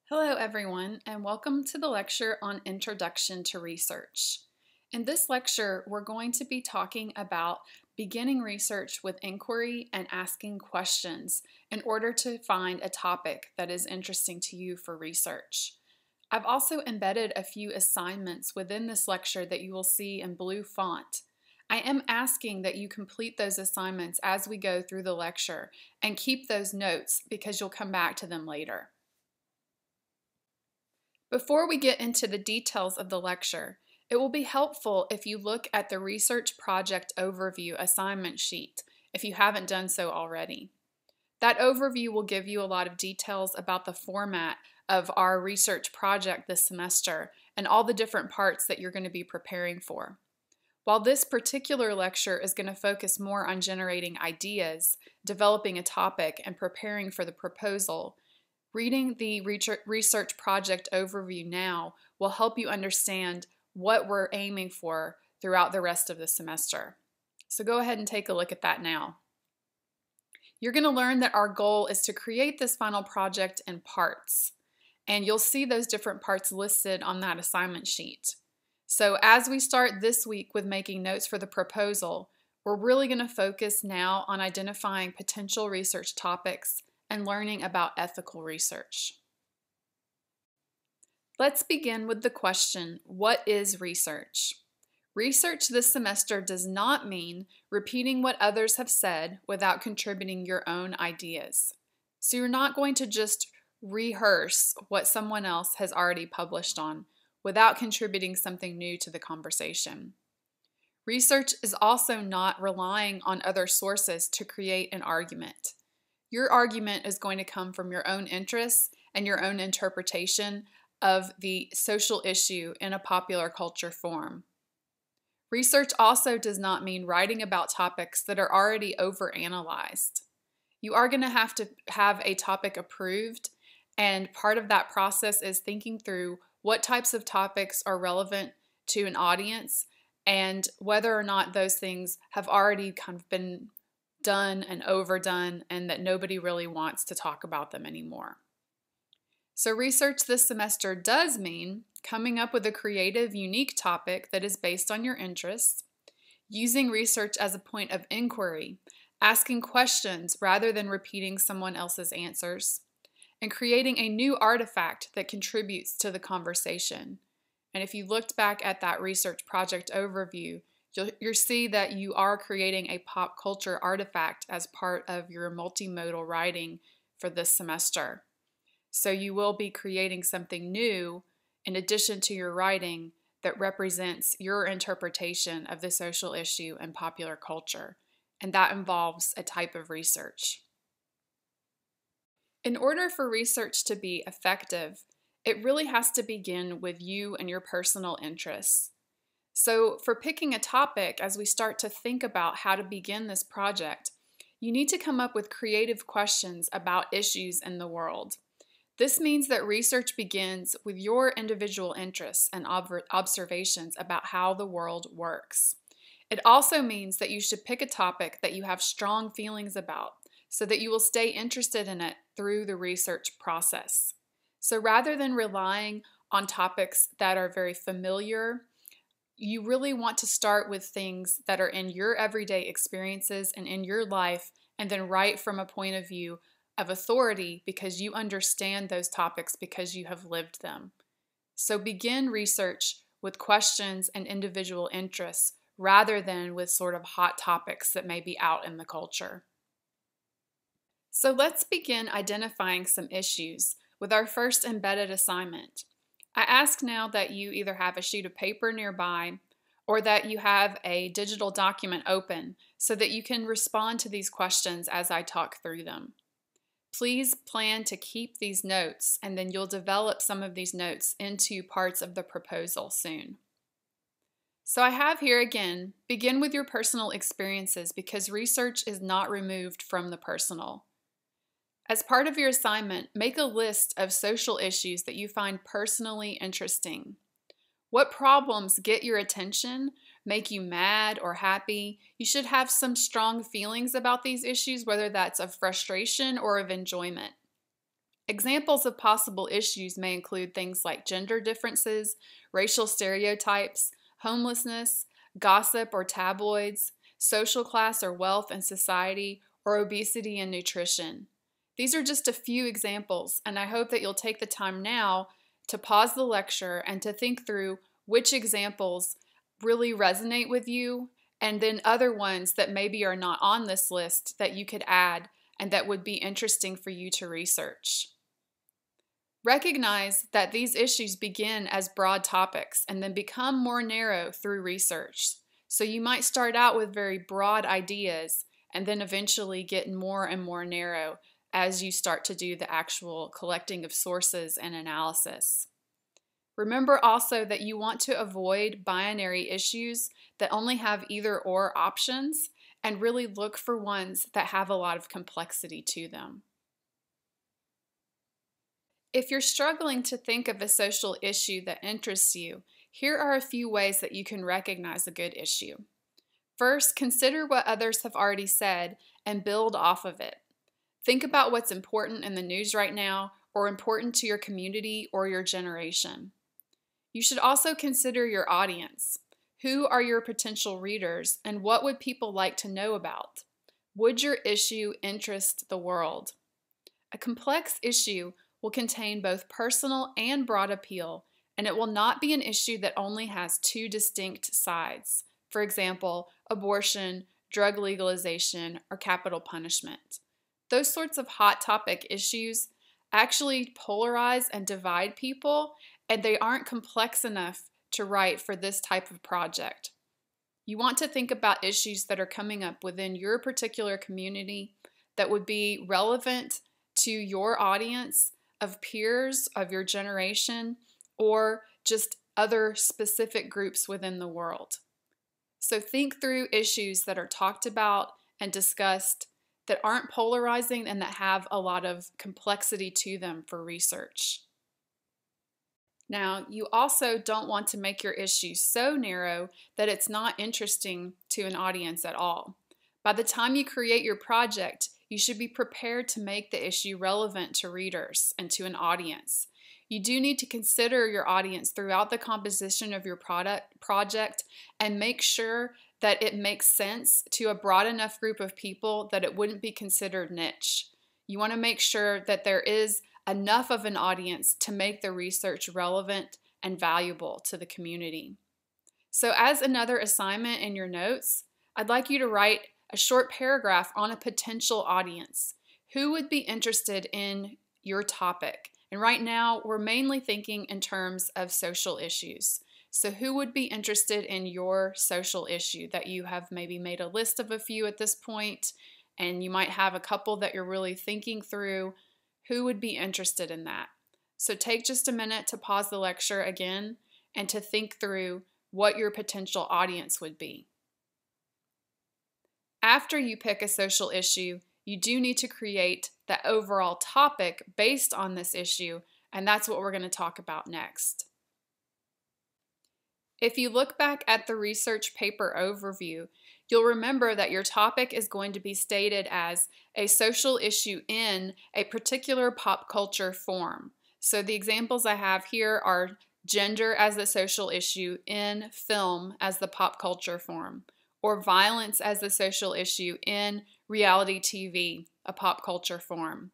Hello everyone, and welcome to the lecture on Introduction to Research. In this lecture, we're going to be talking about beginning research with inquiry and asking questions in order to find a topic that is interesting to you for research. I've also embedded a few assignments within this lecture that you will see in blue font. I am asking that you complete those assignments as we go through the lecture and keep those notes because you'll come back to them later. Before we get into the details of the lecture, it will be helpful if you look at the Research Project Overview assignment sheet if you haven't done so already. That overview will give you a lot of details about the format of our research project this semester and all the different parts that you're going to be preparing for. While this particular lecture is going to focus more on generating ideas, developing a topic, and preparing for the proposal, reading the research project overview now will help you understand what we're aiming for throughout the rest of the semester. So go ahead and take a look at that now. You're going to learn that our goal is to create this final project in parts, and you'll see those different parts listed on that assignment sheet. So as we start this week with making notes for the proposal, we're really going to focus now on identifying potential research topics and learning about ethical research. Let's begin with the question, what is research? Research this semester does not mean repeating what others have said without contributing your own ideas. So you're not going to just rehearse what someone else has already published on without contributing something new to the conversation. Research is also not relying on other sources to create an argument. Your argument is going to come from your own interests and your own interpretation of the social issue in a popular culture form. Research also does not mean writing about topics that are already overanalyzed. You are going to have a topic approved, and part of that process is thinking through what types of topics are relevant to an audience and whether or not those things have already kind of been done and overdone and that nobody really wants to talk about them anymore. So research this semester does mean coming up with a creative, unique topic that is based on your interests, using research as a point of inquiry, asking questions rather than repeating someone else's answers, and creating a new artifact that contributes to the conversation. And if you looked back at that research project overview, you'll see that you are creating a pop culture artifact as part of your multimodal writing for this semester. So you will be creating something new in addition to your writing that represents your interpretation of the social issue and popular culture, and that involves a type of research. In order for research to be effective, it really has to begin with you and your personal interests. So for picking a topic, as we start to think about how to begin this project, you need to come up with creative questions about issues in the world. This means that research begins with your individual interests and observations about how the world works. It also means that you should pick a topic that you have strong feelings about so that you will stay interested in it through the research process. So rather than relying on topics that are very familiar, you really want to start with things that are in your everyday experiences and in your life, and then write from a point of view of authority because you understand those topics because you have lived them. So begin research with questions and individual interests rather than with sort of hot topics that may be out in the culture. So let's begin identifying some issues with our first embedded assignment. I ask now that you either have a sheet of paper nearby or that you have a digital document open so that you can respond to these questions as I talk through them. Please plan to keep these notes, and then you'll develop some of these notes into parts of the proposal soon. So I have here again, begin with your personal experiences because research is not removed from the personal. As part of your assignment, make a list of social issues that you find personally interesting. What problems get your attention, make you mad or happy? You should have some strong feelings about these issues, whether that's of frustration or of enjoyment. Examples of possible issues may include things like gender differences, racial stereotypes, homelessness, gossip or tabloids, social class or wealth and society, or obesity and nutrition. These are just a few examples, and I hope that you'll take the time now to pause the lecture and to think through which examples really resonate with you, and then other ones that maybe are not on this list that you could add and that would be interesting for you to research. Recognize that these issues begin as broad topics and then become more narrow through research. So you might start out with very broad ideas and then eventually get more and more narrow as you start to do the actual collecting of sources and analysis. Remember also that you want to avoid binary issues that only have either or options and really look for ones that have a lot of complexity to them. If you're struggling to think of a social issue that interests you, here are a few ways that you can recognize a good issue. First, consider what others have already said and build off of it. Think about what's important in the news right now or important to your community or your generation. You should also consider your audience. Who are your potential readers and what would people like to know about? Would your issue interest the world? A complex issue will contain both personal and broad appeal, and it will not be an issue that only has two distinct sides. For example, abortion, drug legalization, or capital punishment. Those sorts of hot topic issues actually polarize and divide people, and they aren't complex enough to write for this type of project. You want to think about issues that are coming up within your particular community that would be relevant to your audience of peers of your generation or just other specific groups within the world. So think through issues that are talked about and discussed that aren't polarizing and that have a lot of complexity to them for research. Now, you also don't want to make your issue so narrow that it's not interesting to an audience at all. By the time you create your project, you should be prepared to make the issue relevant to readers and to an audience. You do need to consider your audience throughout the composition of your project and make sure that it makes sense to a broad enough group of people that it wouldn't be considered niche. You want to make sure that there is enough of an audience to make the research relevant and valuable to the community. So as another assignment in your notes, I'd like you to write a short paragraph on a potential audience. Who would be interested in your topic? And right now, we're mainly thinking in terms of social issues. So who would be interested in your social issue that you have maybe made a list of a few at this point, and you might have a couple that you're really thinking through. Who would be interested in that? So take just a minute to pause the lecture again and to think through what your potential audience would be. After you pick a social issue, you do need to create the overall topic based on this issue, and that's what we're going to talk about next. If you look back at the research paper overview, you'll remember that your topic is going to be stated as a social issue in a particular pop culture form. So the examples I have here are gender as a social issue in film as the pop culture form, or violence as a social issue in reality TV, a pop culture form.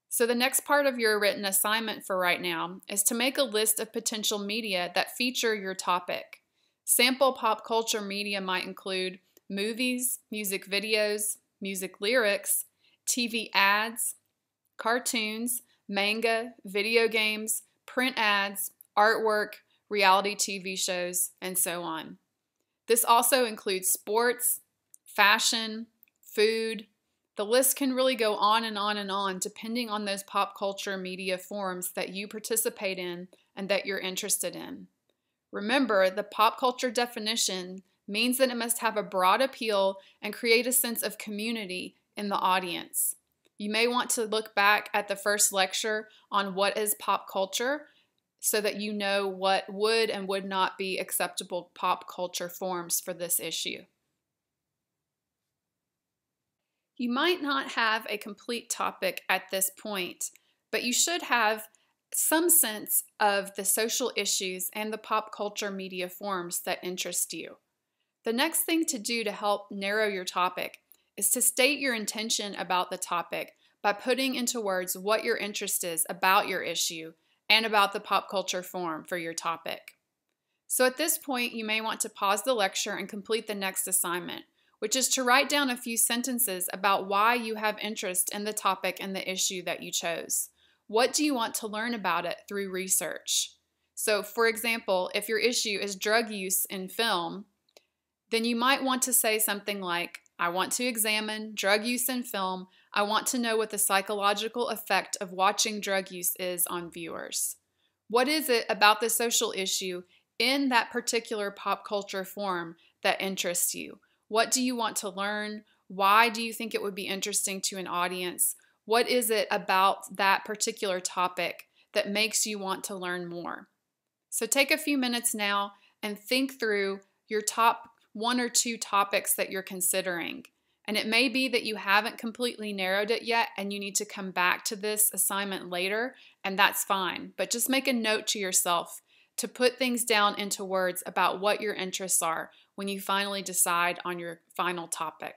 So the next part of your written assignment for right now is to make a list of potential media that feature your topic. Sample pop culture media might include movies, music videos, music lyrics, TV ads, cartoons, manga, video games, print ads, artwork, reality TV shows, and so on. This also includes sports, fashion, food. The list can really go on and on and on depending on those pop culture media forms that you participate in and that you're interested in. Remember, the pop culture definition means that it must have a broad appeal and create a sense of community in the audience. You may want to look back at the first lecture on what is pop culture so that you know what would and would not be acceptable pop culture forms for this issue. You might not have a complete topic at this point, but you should have some sense of the social issues and the pop culture media forms that interest you. The next thing to do to help narrow your topic is to state your intention about the topic by putting into words what your interest is about your issue and about the pop culture form for your topic. So at this point, you may want to pause the lecture and complete the next assignment, which is to write down a few sentences about why you have interest in the topic and the issue that you chose. What do you want to learn about it through research? So for example, if your issue is drug use in film, then you might want to say something like, I want to examine drug use in film. I want to know what the psychological effect of watching drug use is on viewers. What is it about the social issue in that particular pop culture form that interests you? What do you want to learn? Why do you think it would be interesting to an audience? What is it about that particular topic that makes you want to learn more? So take a few minutes now and think through your top 1 or 2 topics that you're considering. And it may be that you haven't completely narrowed it yet and you need to come back to this assignment later, and that's fine. But just make a note to yourself to put things down into words about what your interests are when you finally decide on your final topic.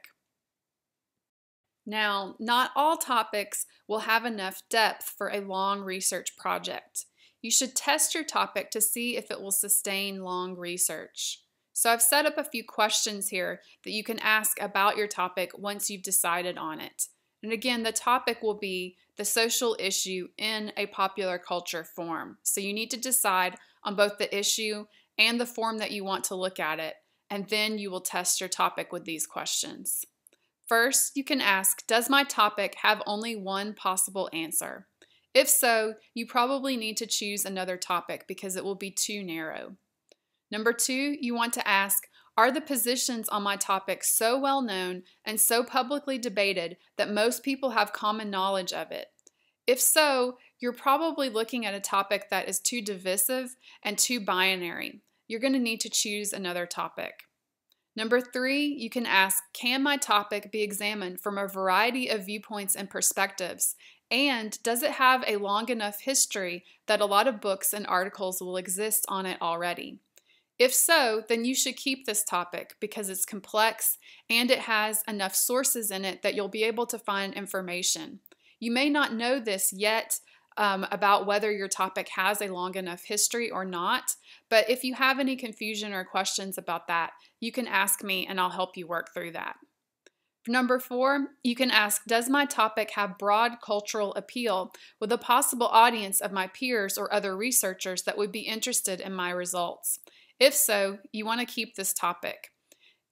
Now, not all topics will have enough depth for a long research project. You should test your topic to see if it will sustain long research. So I've set up a few questions here that you can ask about your topic once you've decided on it. And again, the topic will be the social issue in a popular culture form. So you need to decide on both the issue and the form that you want to look at it, and then you will test your topic with these questions. First, you can ask, does my topic have only one possible answer? If so, you probably need to choose another topic because it will be too narrow. Number 2, you want to ask, are the positions on my topic so well known and so publicly debated that most people have common knowledge of it? If so, you're probably looking at a topic that is too divisive and too binary. You're going to need to choose another topic. Number 3, you can ask, can my topic be examined from a variety of viewpoints and perspectives? And does it have a long enough history that a lot of books and articles will exist on it already? If so, then you should keep this topic because it's complex and it has enough sources in it that you'll be able to find information. You may not know this yet about whether your topic has a long enough history or not, but if you have any confusion or questions about that, you can ask me and I'll help you work through that. Number 4, you can ask, does my topic have broad cultural appeal with a possible audience of my peers or other researchers that would be interested in my results? If so, you want to keep this topic.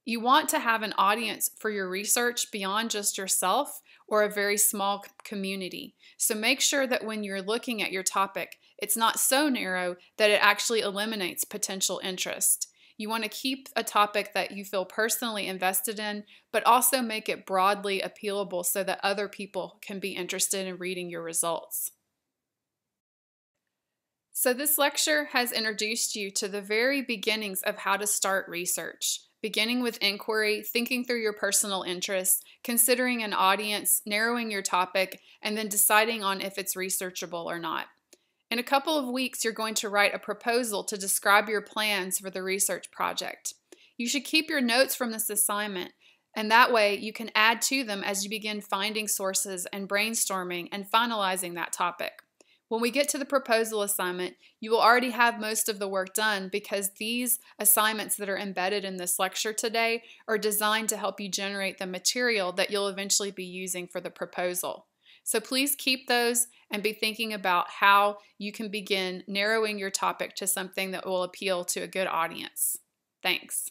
You want to have an audience for your research beyond just yourself or a very small community. So make sure that when you're looking at your topic, it's not so narrow that it actually eliminates potential interest. You want to keep a topic that you feel personally invested in, but also make it broadly appealable so that other people can be interested in reading your results. So this lecture has introduced you to the very beginnings of how to start research, beginning with inquiry, thinking through your personal interests, considering an audience, narrowing your topic, and then deciding on if it's researchable or not. In a couple of weeks, you're going to write a proposal to describe your plans for the research project. You should keep your notes from this assignment, and that way you can add to them as you begin finding sources and brainstorming and finalizing that topic. When we get to the proposal assignment, you will already have most of the work done because these assignments that are embedded in this lecture today are designed to help you generate the material that you'll eventually be using for the proposal. So please keep those and be thinking about how you can begin narrowing your topic to something that will appeal to a good audience. Thanks.